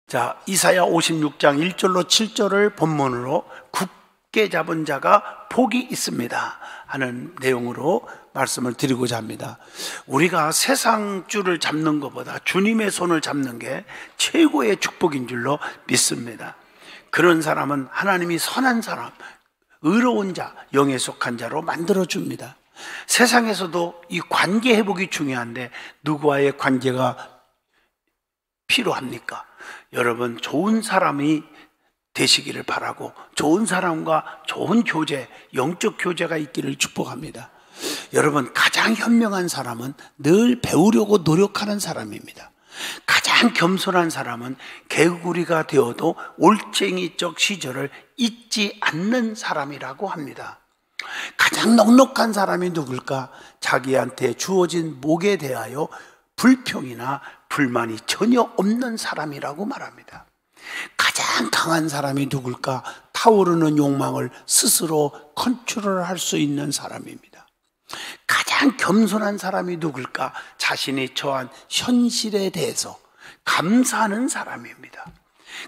자, 이사야 56장 1절로 7절을 본문으로 굳게 잡은 자가 복이 있습니다 하는 내용으로 말씀을 드리고자 합니다. 우리가 세상 줄을 잡는 것보다 주님의 손을 잡는 게 최고의 축복인 줄로 믿습니다. 그런 사람은 하나님이 선한 사람, 의로운 자, 영에 속한 자로 만들어줍니다. 세상에서도 이 관계 회복이 중요한데 누구와의 관계가 필요합니까? 여러분, 좋은 사람이 되시기를 바라고 좋은 사람과 좋은 교제, 영적 교제가 있기를 축복합니다. 여러분, 가장 현명한 사람은 늘 배우려고 노력하는 사람입니다. 가장 겸손한 사람은 개구리가 되어도 올챙이적 시절을 잊지 않는 사람이라고 합니다. 가장 넉넉한 사람이 누굴까? 자기한테 주어진 목에 대하여 불평이나 불만이 전혀 없는 사람이라고 말합니다. 가장 강한 사람이 누굴까? 타오르는 욕망을 스스로 컨트롤할 수 있는 사람입니다. 가장 겸손한 사람이 누굴까? 자신이 처한 현실에 대해서 감사하는 사람입니다.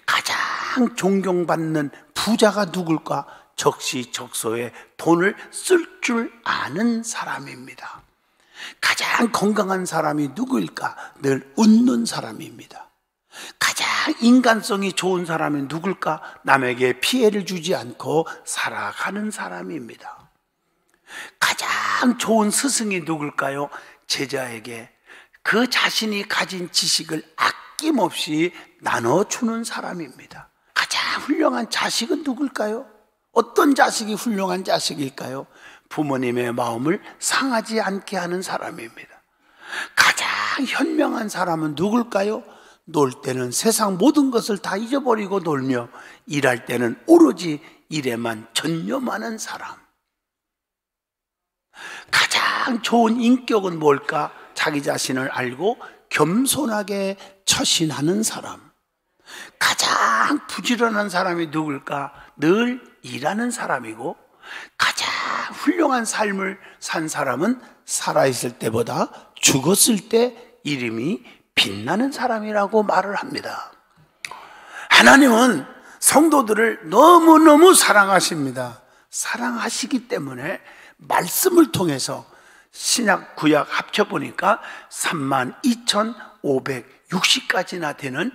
가장 존경받는 부자가 누굴까? 적시적소에 돈을 쓸 줄 아는 사람입니다. 가장 건강한 사람이 누구일까? 늘 웃는 사람입니다. 가장 인간성이 좋은 사람이 누굴까? 남에게 피해를 주지 않고 살아가는 사람입니다. 가장 좋은 스승이 누굴까요? 제자에게 그 자신이 가진 지식을 아낌없이 나눠주는 사람입니다. 가장 훌륭한 자식은 누굴까요? 어떤 자식이 훌륭한 자식일까요? 부모님의 마음을 상하지 않게 하는 사람입니다. 가장 현명한 사람은 누굴까요? 놀 때는 세상 모든 것을 다 잊어버리고 놀며 일할 때는 오로지 일에만 전념하는 사람. 가장 좋은 인격은 뭘까? 자기 자신을 알고 겸손하게 처신하는 사람. 가장 부지런한 사람이 누굴까? 늘 일하는 사람이고, 가장 훌륭한 삶을 산 사람은 살아있을 때보다 죽었을 때 이름이 빛나는 사람이라고 말을 합니다. 하나님은 성도들을 너무너무 사랑하십니다. 사랑하시기 때문에 말씀을 통해서 신약 구약 합쳐보니까 32,560가지나 되는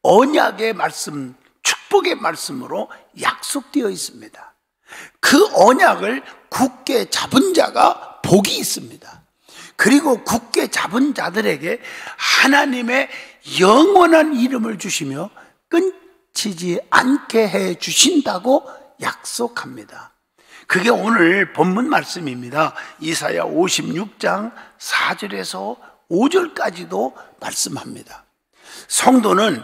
언약의 말씀, 축복의 말씀으로 약속되어 있습니다. 그 언약을 굳게 잡은 자가 복이 있습니다. 그리고 굳게 잡은 자들에게 하나님의 영원한 이름을 주시며 끊치지 않게 해 주신다고 약속합니다. 그게 오늘 본문 말씀입니다. 이사야 56장 4절에서 5절까지도 말씀합니다. 성도는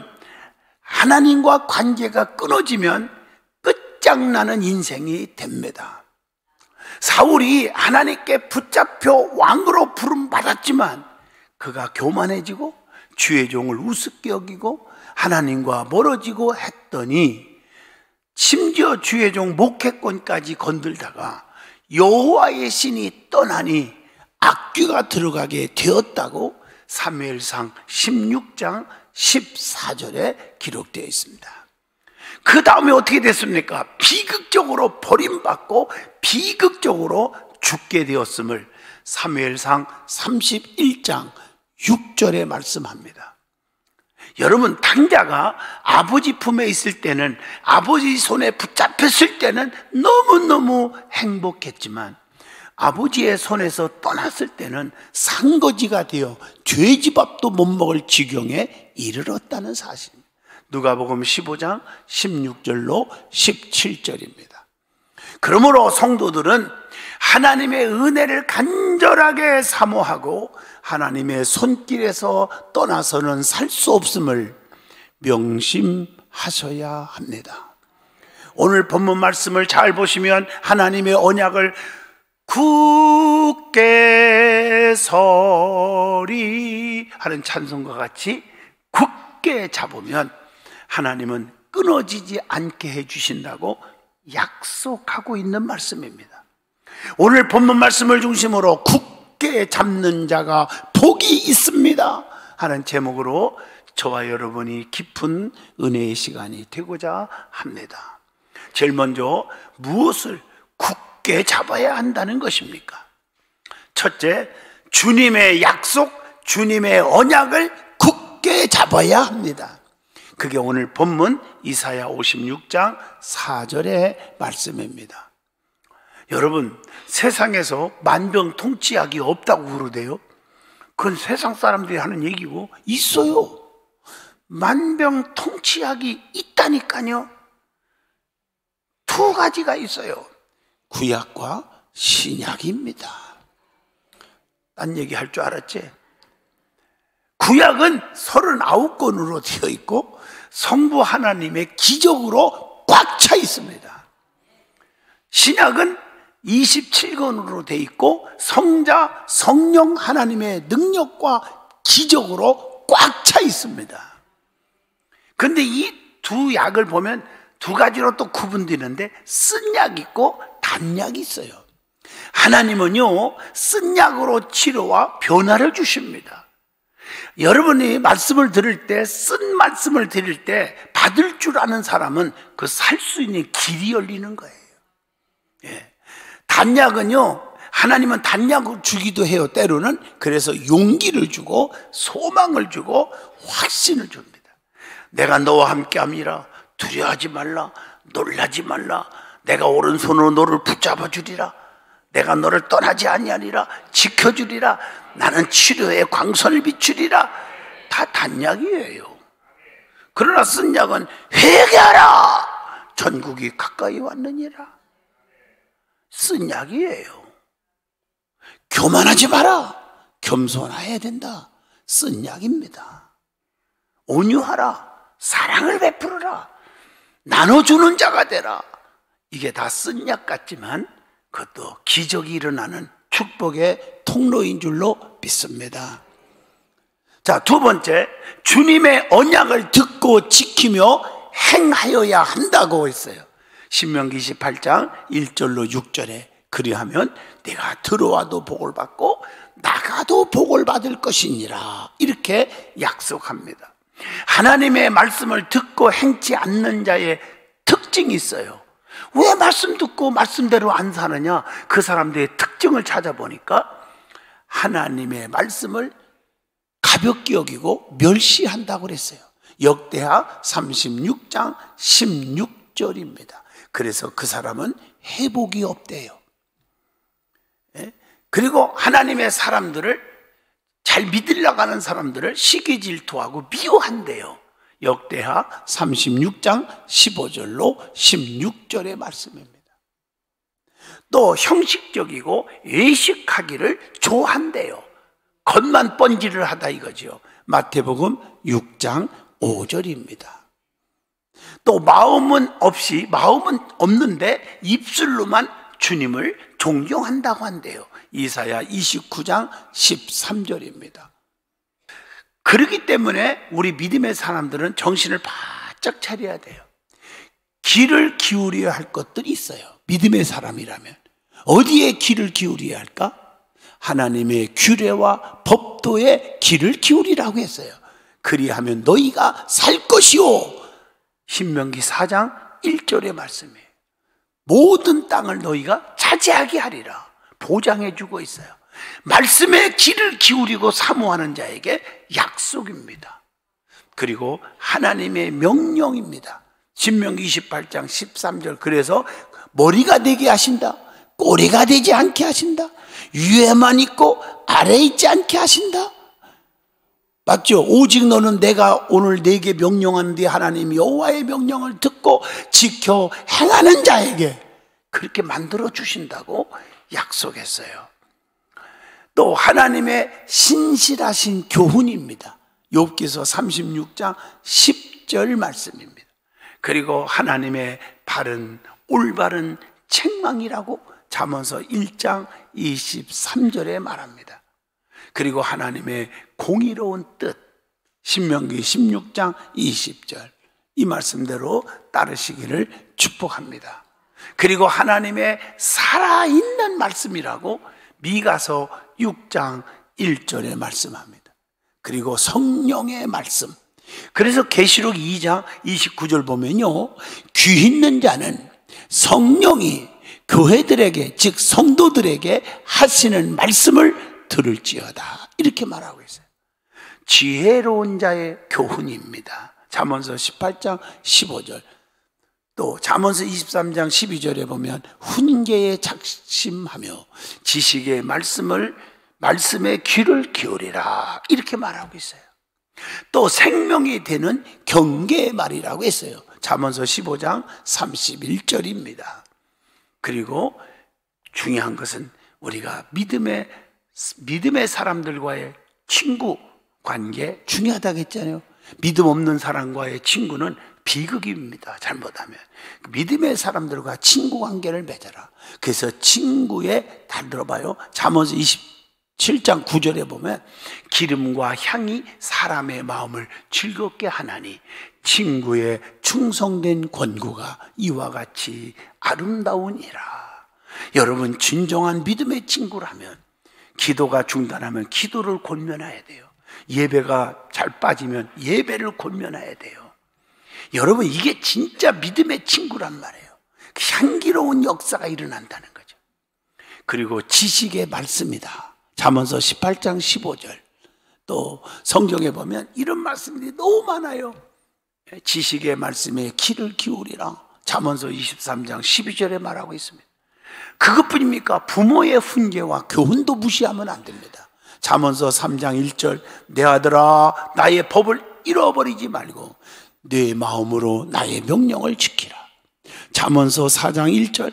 하나님과 관계가 끊어지면 끝장나는 인생이 됩니다. 사울이 하나님께 붙잡혀 왕으로 부름받았지만 그가 교만해지고 주의 종을 우습게 여기고 하나님과 멀어지고 했더니 심지어 주의 종 목회권까지 건들다가 여호와의 신이 떠나니 악귀가 들어가게 되었다고 사무엘상 16장 14절에 기록되어 있습니다. 그 다음에 어떻게 됐습니까? 비극적으로 버림받고 비극적으로 죽게 되었음을 사무엘상 31장 6절에 말씀합니다. 여러분, 당자가 아버지 품에 있을 때는, 아버지 손에 붙잡혔을 때는 너무너무 행복했지만 아버지의 손에서 떠났을 때는 산거지가 되어 돼지밥도 못 먹을 지경에 이르렀다는 사실입니다. 누가복음 15장 16절로 17절입니다. 그러므로 성도들은 하나님의 은혜를 간절하게 사모하고 하나님의 손길에서 떠나서는 살 수 없음을 명심하셔야 합니다. 오늘 본문 말씀을 잘 보시면 하나님의 언약을 굳게 서리 하는 찬송과 같이 굳게 잡으면 하나님은 끊어지지 않게 해주신다고 약속하고 있는 말씀입니다. 오늘 본문 말씀을 중심으로 굳게 잡는 자가 복이 있습니다 하는 제목으로 저와 여러분이 깊은 은혜의 시간이 되고자 합니다. 제일 먼저 무엇을 굳게 잡아야 한다는 것입니까? 첫째, 주님의 약속, 주님의 언약을 굳게 잡아야 합니다. 그게 오늘 본문 이사야 56장 4절의 말씀입니다. 여러분, 세상에서 만병통치약이 없다고 그러대요. 그건 세상 사람들이 하는 얘기고, 있어요. 만병통치약이 있다니까요. 두 가지가 있어요. 구약과 신약입니다. 딴 얘기 할 줄 알았지? 구약은 39권으로 되어 있고 성부 하나님의 기적으로 꽉 차 있습니다. 신약은 27권으로 되어 있고 성자, 성령 하나님의 능력과 기적으로 꽉 차 있습니다. 그런데 이 두 약을 보면 두 가지로 또 구분되는데, 쓴 약이 있고 단약이 있어요. 하나님은요, 쓴 약으로 치료와 변화를 주십니다. 여러분이 말씀을 들을 때, 쓴 말씀을 들을 때 받을 줄 아는 사람은 그 살 수 있는 길이 열리는 거예요. 예. 단약은요, 하나님은 단약을 주기도 해요, 때로는. 그래서 용기를 주고 소망을 주고 확신을 줍니다. 내가 너와 함께함이라, 두려워하지 말라, 놀라지 말라, 내가 오른손으로 너를 붙잡아 주리라, 내가 너를 떠나지 아니하리라, 지켜주리라, 나는 치료의 광선을 비추리라. 다 단약이에요. 그러나 쓴 약은 회개하라, 전국이 가까이 왔느니라. 쓴 약이에요. 교만하지 마라, 겸손해야 된다. 쓴 약입니다. 온유하라, 사랑을 베풀어라, 나눠주는 자가 되라. 이게 다 쓴 약 같지만 그것도 기적이 일어나는 축복의 통로인 줄로 믿습니다. 자, 두 번째, 주님의 언약을 듣고 지키며 행하여야 한다고 했어요. 신명기 28장 1절로 6절에 그리하면 내가 들어와도 복을 받고 나가도 복을 받을 것이니라, 이렇게 약속합니다. 하나님의 말씀을 듣고 행치 않는 자의 특징이 있어요. 왜 말씀 듣고 말씀대로 안 사느냐? 그 사람들의 특징을 찾아보니까 하나님의 말씀을 가볍게 여기고 멸시한다고 그랬어요. 역대하 36장 16절입니다. 그래서 그 사람은 회복이 없대요. 그리고 하나님의 사람들을 잘 믿으려고 하는 사람들을 시기 질투하고 미워한대요. 역대하 36장 15절로 16절의 말씀입니다. 또 형식적이고 외식하기를 좋아한대요. 겉만 번지를 하다 이거죠. 마태복음 6장 5절입니다. 또 마음은 없는데 입술로만 주님을 존경한다고 한대요. 이사야 29장 13절입니다. 그렇기 때문에 우리 믿음의 사람들은 정신을 바짝 차려야 돼요. 귀를 기울여야 할 것들이 있어요. 믿음의 사람이라면 어디에 귀를 기울여야 할까? 하나님의 규례와 법도에 귀를 기울이라고 했어요. 그리하면 너희가 살 것이요, 신명기 4장 1절의 말씀이에요. 모든 땅을 너희가 차지하게 하리라 보장해 주고 있어요. 말씀에 귀를 기울이고 사모하는 자에게 약속입니다. 그리고 하나님의 명령입니다. 신명기 28장 13절, 그래서 머리가 되게 하신다, 꼬리가 되지 않게 하신다, 위에만 있고 아래에 있지 않게 하신다. 맞죠? 오직 너는 내가 오늘 네게 명령하는데 하나님 여호와의 명령을 듣고 지켜 행하는 자에게 그렇게 만들어 주신다고 약속했어요. 또 하나님의 신실하신 교훈입니다. 욥기서 36장 10절 말씀입니다. 그리고 하나님의 바른 올바른 책망이라고 잠언서 1장 23절에 말합니다. 그리고 하나님의 공의로운 뜻, 신명기 16장 20절, 이 말씀대로 따르시기를 축복합니다. 그리고 하나님의 살아있는 말씀이라고 미가서 6장 1절에 말씀합니다. 그리고 성령의 말씀, 그래서 계시록 2장 29절 보면요, 귀 있는 자는 성령이 교회들에게, 즉 성도들에게 하시는 말씀을 들을지어다, 이렇게 말하고 있어요. 지혜로운 자의 교훈입니다. 잠언서 18장 15절, 또 잠언서 23장 12절에 보면 훈계에 작심하며 지식의 말씀에 귀를 기울이라, 이렇게 말하고 있어요. 또 생명이 되는 경계의 말이라고 했어요. 잠언서 15장 31절입니다. 그리고 중요한 것은 우리가 믿음의 사람들과의 친구 관계 중요하다고 했잖아요. 믿음 없는 사람과의 친구는 비극입니다. 잘못하면 믿음의 사람들과 친구 관계를 맺어라. 그래서 친구의, 다 들어봐요, 잠언서 27장 9절에 보면 기름과 향이 사람의 마음을 즐겁게 하나니 친구의 충성된 권고가 이와 같이 아름다우니라. 여러분, 진정한 믿음의 친구라면 기도가 중단하면 기도를 권면해야 돼요. 예배가 잘 빠지면 예배를 권면해야 돼요. 여러분, 이게 진짜 믿음의 친구란 말이에요. 향기로운 역사가 일어난다는 거죠. 그리고 지식의 말씀이다. 잠언서 18장 15절, 또 성경에 보면 이런 말씀들이 너무 많아요. 지식의 말씀에 귀를 기울이라, 잠언서 23장 12절에 말하고 있습니다. 그것뿐입니까? 부모의 훈계와 교훈도 무시하면 안 됩니다. 잠언서 3장 1절, 내 아들아 나의 법을 잃어버리지 말고 내 마음으로 나의 명령을 지키라. 잠언서 4장 1절,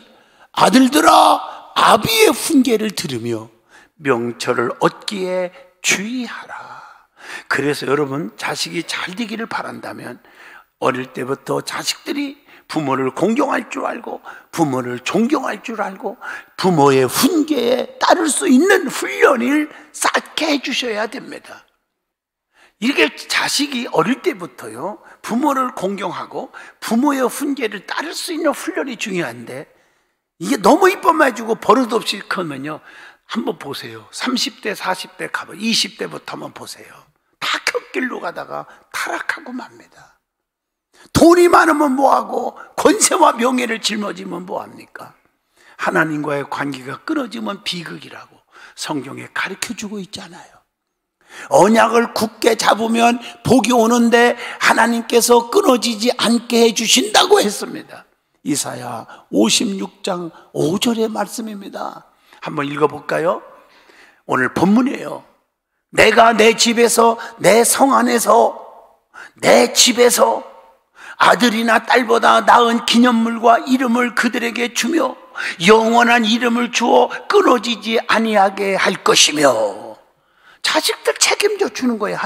아들들아 아비의 훈계를 들으며 명철을 얻기에 주의하라. 그래서 여러분, 자식이 잘 되기를 바란다면 어릴 때부터 자식들이 부모를 공경할 줄 알고 부모를 존경할 줄 알고 부모의 훈계에 따를 수 있는 훈련을 쌓게 해주셔야 됩니다. 이렇게 자식이 어릴 때부터요, 부모를 공경하고 부모의 훈계를 따를 수 있는 훈련이 중요한데, 이게 너무 이뻐만 해주고 버릇없이 크면요, 한번 보세요. 30대 40대 가면 20대부터 한번 보세요. 다 곁길로 가다가 타락하고 맙니다. 돈이 많으면 뭐하고 권세와 명예를 짊어지면 뭐합니까? 하나님과의 관계가 끊어지면 비극이라고 성경에 가르쳐주고 있잖아요. 언약을 굳게 잡으면 복이 오는데 하나님께서 끊어지지 않게 해주신다고 했습니다. 이사야 56장 5절의 말씀입니다. 한번 읽어볼까요? 오늘 본문이에요. 내가 내 집에서, 내 성 안에서, 내 집에서 아들이나 딸보다 나은 기념물과 이름을 그들에게 주며 영원한 이름을 주어 끊어지지 아니하게 할 것이며, 자식들 책임져 주는 거예요.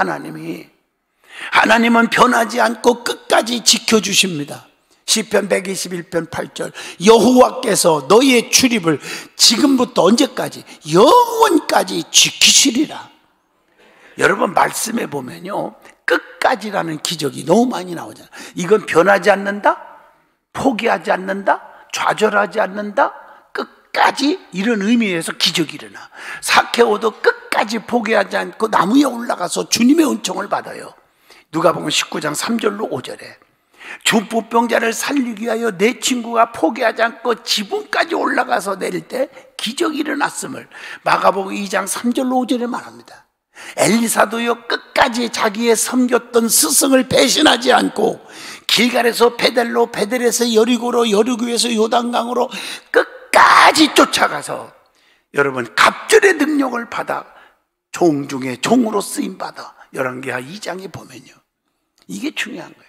하나님은 변하지 않고 끝까지 지켜주십니다. 시편 121편 8절, 여호와께서 너희의 출입을 지금부터 언제까지? 영원까지 지키시리라. 여러분, 말씀에 보면요, 끝까지라는 기적이 너무 많이 나오잖아요. 이건 변하지 않는다, 포기하지 않는다, 좌절하지 않는다, 끝까지, 이런 의미에서 기적이 일어나. 사케오도 끝까지 포기하지 않고 나무에 올라가서 주님의 은총을 받아요. 누가복음 19장 3절로 5절에 중풍병자를 살리기 위하여 내 친구가 포기하지 않고 지붕까지 올라가서 내릴 때 기적이 일어났음을 마가복음 2장 3절로 5절에 말합니다. 엘리사도요, 끝까지 자기의 섬겼던 스승을 배신하지 않고 길갈에서 베델로, 베델에서 여리고로, 여리고에서 요단강으로 끝까지 쫓아가서, 여러분, 갑절의 능력을 받아 종 중에 종으로 쓰임받아 열왕기하 2장에 보면요, 이게 중요한 거예요.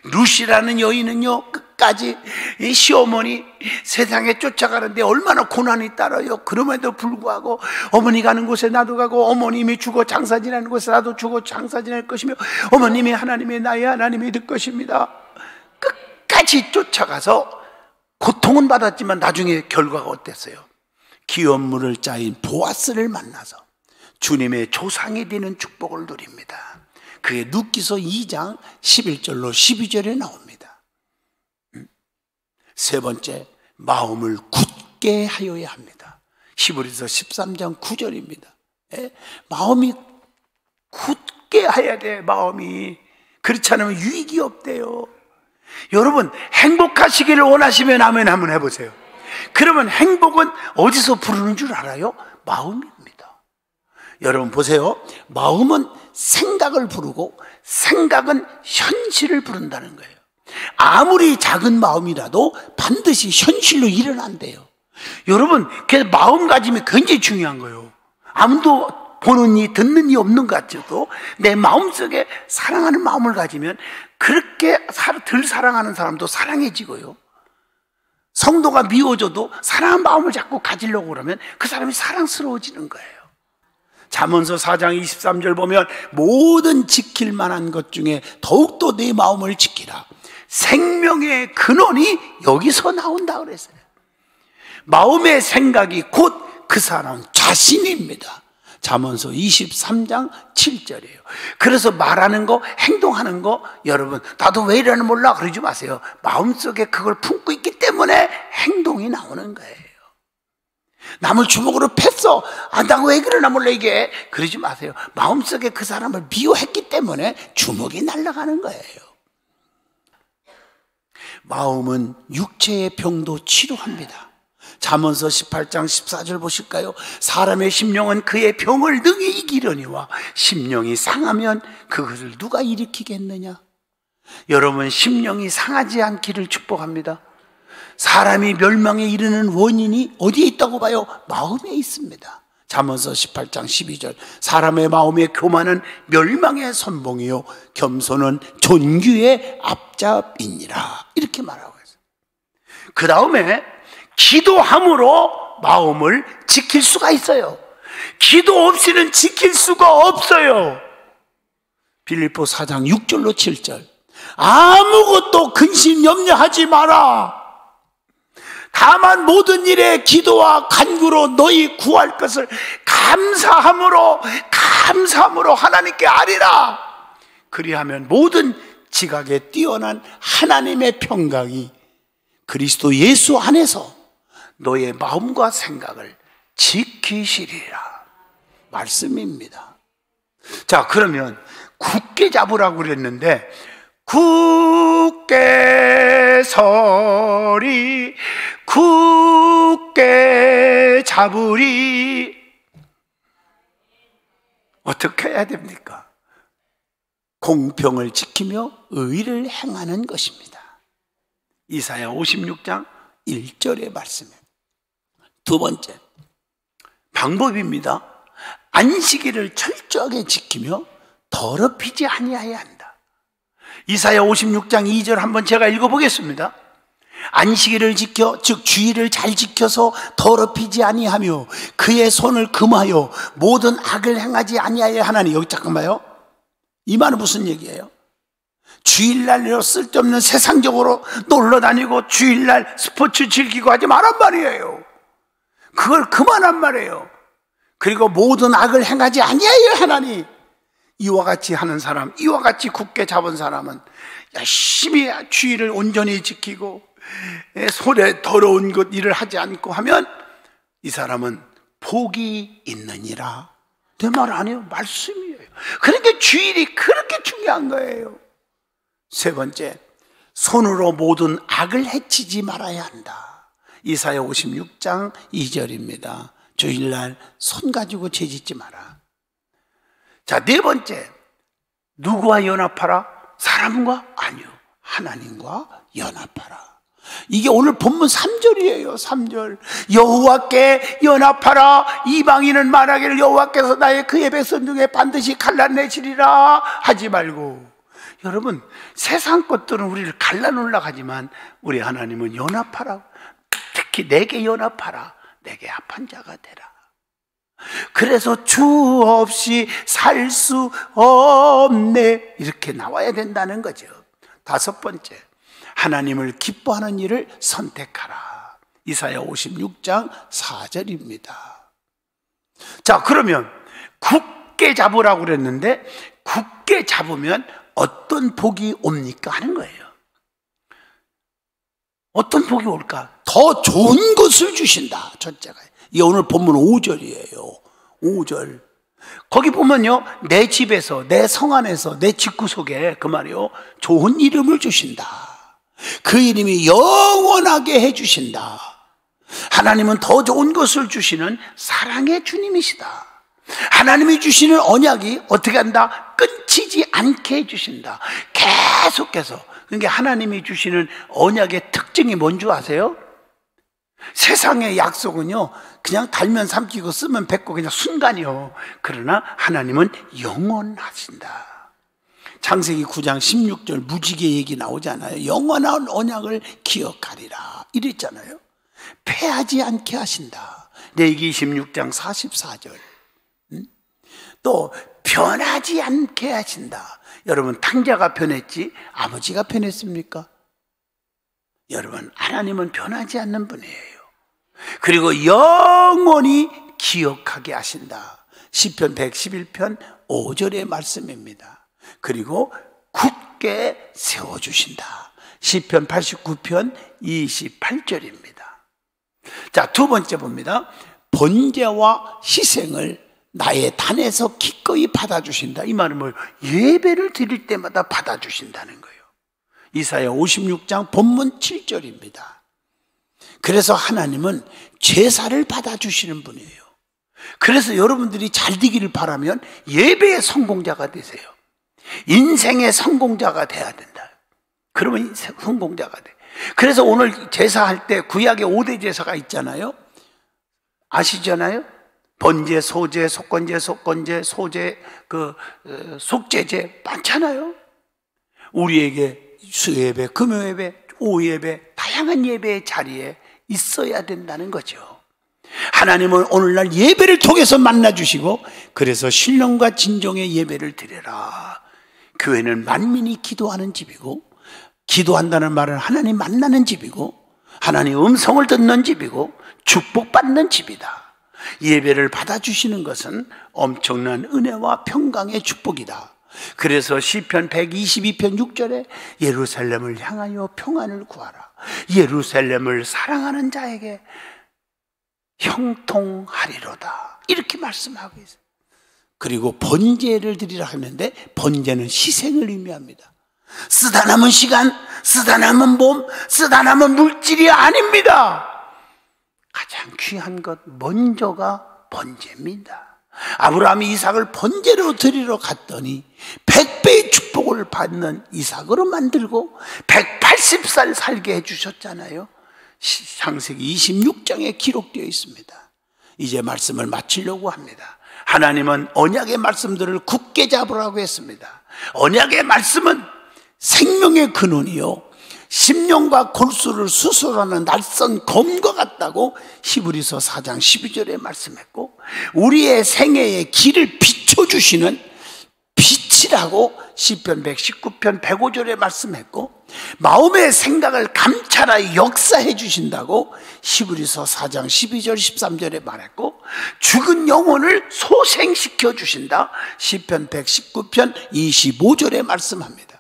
루시라는 여인은요, 끝까지 이 시어머니 세상에 쫓아가는데 얼마나 고난이 따라요. 그럼에도 불구하고 어머니 가는 곳에 나도 가고, 어머님이 죽어 장사 지내는 곳에 나도 죽어 장사 지낼 것이며, 어머님이 하나님의 나의 하나님이 될 것입니다. 끝까지 쫓아가서 고통은 받았지만 나중에 결과가 어땠어요? 기업물을 짜인 보아스를 만나서 주님의 조상이 되는 축복을 누립니다. 그게 룻기서 2장 11절로 12절에 나옵니다. 세 번째, 마음을 굳게 하여야 합니다. 히브리서 13장 9절입니다. 마음이 굳게 해야 돼. 마음이 그렇지 않으면 유익이 없대요. 여러분, 행복하시기를 원하시면 아멘 한번 해보세요. 그러면 행복은 어디서 부르는 줄 알아요? 마음입니다. 여러분 보세요. 마음은 생각을 부르고 생각은 현실을 부른다는 거예요. 아무리 작은 마음이라도 반드시 현실로 일어난대요. 여러분, 그래서 마음가짐이 굉장히 중요한 거예요. 아무도 보는 이 듣는 이 없는 것 같아도 내 마음속에 사랑하는 마음을 가지면 그렇게 덜 사랑하는 사람도 사랑해지고요, 성도가 미워져도 사랑하는 마음을 자꾸 가지려고 그러면 그 사람이 사랑스러워지는 거예요. 잠언서 4장 23절 보면 모든 지킬 만한 것 중에 더욱더 내 마음을 지키라. 생명의 근원이 여기서 나온다 그랬어요. 마음의 생각이 곧 그 사람 자신입니다. 잠언서 23장 7절이에요. 그래서 말하는 거, 행동하는 거, 여러분 나도 왜 이러는 몰라 그러지 마세요. 마음속에 그걸 품고 있기 때문에 행동이 나오는 거예요. 남을 주먹으로 팼어. 나 왜 그러나 몰라 이게. 그러지 마세요. 마음속에 그 사람을 미워했기 때문에 주먹이 날아가는 거예요. 마음은 육체의 병도 치료합니다. 잠언서 18장 14절 보실까요? 사람의 심령은 그의 병을 능히 이기려니와 심령이 상하면 그것을 누가 일으키겠느냐. 여러분, 심령이 상하지 않기를 축복합니다. 사람이 멸망에 이르는 원인이 어디에 있다고 봐요? 마음에 있습니다. 잠언서 18장 12절 사람의 마음의 교만은 멸망의 선봉이요 겸손은 존귀의 앞잡이니라, 이렇게 말하고 있어요. 그 다음에 기도함으로 마음을 지킬 수가 있어요. 기도 없이는 지킬 수가 없어요. 빌립보 4장 6절로 7절 아무것도 근심 염려하지 마라. 다만 모든 일에 기도와 간구로 너희 구할 것을 감사함으로 하나님께 아뢰라. 그리하면 모든 지각에 뛰어난 하나님의 평강이 그리스도 예수 안에서 너의 마음과 생각을 지키시리라 말씀입니다. 자, 그러면 굳게 잡으라고 그랬는데 굳게 서리 굳게 잡으리 어떻게 해야 됩니까? 공평을 지키며 의를 행하는 것입니다. 이사야 56장 1절의 말씀이에요. 두 번째 방법입니다. 안식일을 철저하게 지키며 더럽히지 아니하여야 한다. 이사야 56장 2절 한번 제가 읽어보겠습니다. 안식일을 지켜, 즉 주일을 잘 지켜서 더럽히지 아니하며 그의 손을 금하여 모든 악을 행하지 아니하여야 하나니. 여기 잠깐만요. 이 말은 무슨 얘기예요? 주일날 쓸데없는 세상적으로 놀러다니고 주일날 스포츠 즐기고 하지 말란 말이에요. 그걸 그만한 말이에요. 그리고 모든 악을 행하지 아니하여 하나니. 이와 같이 하는 사람, 이와 같이 굳게 잡은 사람은 열심히 주의를 온전히 지키고 손에 더러운 것 일을 하지 않고 하면 이 사람은 복이 있느니라. 내 말 아니에요. 말씀이에요. 그러니까 주일이 그렇게 중요한 거예요. 세 번째, 손으로 모든 악을 해치지 말아야 한다. 이사야 56장 2절입니다. 주일날 손 가지고 죄짓지 마라. 자, 네 번째, 누구와 연합하라? 사람과? 아니요, 하나님과 연합하라. 이게 오늘 본문 3절이에요. 3절 여호와께 연합하라. 이방인은 말하기를 여호와께서 나의 그의 백성 중에 반드시 갈라내시리라 하지 말고. 여러분, 세상 것들은 우리를 갈라놓으려고 하지만 우리 하나님은 연합하라. 특히 내게 연합하라. 내게 합한 자가 되라. 그래서 주 없이 살 수 없네, 이렇게 나와야 된다는 거죠. 다섯 번째, 하나님을 기뻐하는 일을 선택하라. 이사야 56장 4절입니다. 자, 그러면 굳게 잡으라고 그랬는데 굳게 잡으면 어떤 복이 옵니까 하는 거예요. 어떤 복이 올까? 더 좋은 것을 주신다. 첫째가 이게 오늘 본문 5절이에요. 5절 거기 보면요, 내 집에서, 내 성 안에서, 내 집구석에 그 말이요, 좋은 이름을 주신다. 그 이름이 영원하게 해주신다. 하나님은 더 좋은 것을 주시는 사랑의 주님이시다. 하나님이 주시는 언약이 어떻게 한다? 끊기지 않게 해주신다. 계속해서. 그러니까 하나님이 주시는 언약의 특징이 뭔 줄 아세요? 세상의 약속은요, 그냥 달면 삼키고 쓰면 뱉고 그냥 순간이요. 그러나 하나님은 영원하신다. 창세기 9장 16절 무지개 얘기 나오잖아요. 영원한 언약을 기억하리라 이랬잖아요. 패하지 않게 하신다. 레위기 16장 44절. 또 변하지 않게 하신다. 여러분, 탕자가 변했지 아버지가 변했습니까? 여러분, 하나님은 변하지 않는 분이에요. 그리고 영원히 기억하게 하신다. 시편 111편 5절의 말씀입니다. 그리고 굳게 세워주신다. 시편 89편 28절입니다. 자, 두 번째 봅니다. 번제와 희생을 나의 단에서 기꺼이 받아주신다. 이 말은 뭐예요? 예배를 드릴 때마다 받아주신다는 거예요. 이사야 56장 본문 7절입니다. 그래서 하나님은 제사를 받아주시는 분이에요. 그래서 여러분들이 잘 되기를 바라면 예배의 성공자가 되세요. 인생의 성공자가 돼야 된다. 그러면 성공자가 돼. 그래서 오늘 제사할 때 구약의 5대 제사가 있잖아요. 아시잖아요? 번제, 소제, 속건제, 소제, 속제제 많잖아요. 우리에게 수예배, 금요예배, 오예배, 다양한 예배의 자리에 있어야 된다는 거죠. 하나님은 오늘날 예배를 통해서 만나주시고, 그래서 신령과 진정의 예배를 드려라. 교회는 만민이 기도하는 집이고, 기도한다는 말은 하나님 만나는 집이고, 하나님 음성을 듣는 집이고, 축복받는 집이다. 예배를 받아주시는 것은 엄청난 은혜와 평강의 축복이다. 그래서 시편 122편 6절에 예루살렘을 향하여 평안을 구하라. 예루살렘을 사랑하는 자에게 형통하리로다. 이렇게 말씀하고 있어요. 그리고 번제를 드리라 하는데, 번제는 희생을 의미합니다. 쓰다 남은 시간, 쓰다 남은 몸, 쓰다 남은 물질이 아닙니다. 가장 귀한 것 먼저가 번제입니다. 아브라함이 이삭을 번제로 드리러 갔더니 100배의 축복을 받는 이삭으로 만들고 180살 살게 해주셨잖아요. 창세기 26장에 기록되어 있습니다. 이제 말씀을 마치려고 합니다. 하나님은 언약의 말씀들을 굳게 잡으라고 했습니다. 언약의 말씀은 생명의 근원이요, 심령과 골수를 수술하는 낯선 검과 같다고 히브리서 4장 12절에 말씀했고, 우리의 생애의 길을 비춰주시는 빛이라고 시편 119편 105절에 말씀했고, 마음의 생각을 감찰하여 역사해 주신다고 히브리서 4장 12절 13절에 말했고, 죽은 영혼을 소생시켜 주신다 시편 119편 25절에 말씀합니다.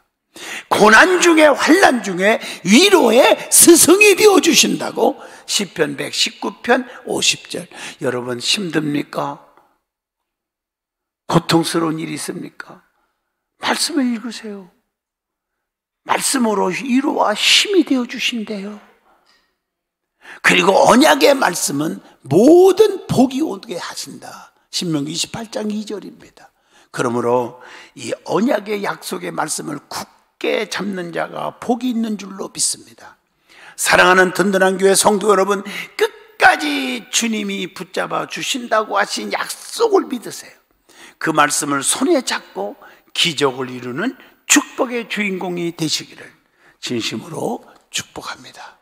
고난 중에 환난 중에 위로의 스승이 되어 주신다고 시편 119편 50절. 여러분, 힘듭니까? 고통스러운 일이 있습니까? 말씀을 읽으세요. 말씀으로 위로와 힘이 되어 주신대요. 그리고 언약의 말씀은 모든 복이 오게 하신다. 신명기 28장 2절입니다. 그러므로 이 언약의 약속의 말씀을 굳게 잡는 자가 복이 있는 줄로 믿습니다. 사랑하는 든든한 교회 성도 여러분, 끝까지 주님이 붙잡아 주신다고 하신 약속을 믿으세요. 그 말씀을 손에 잡고 기적을 이루는 축복의 주인공이 되시기를 진심으로 축복합니다.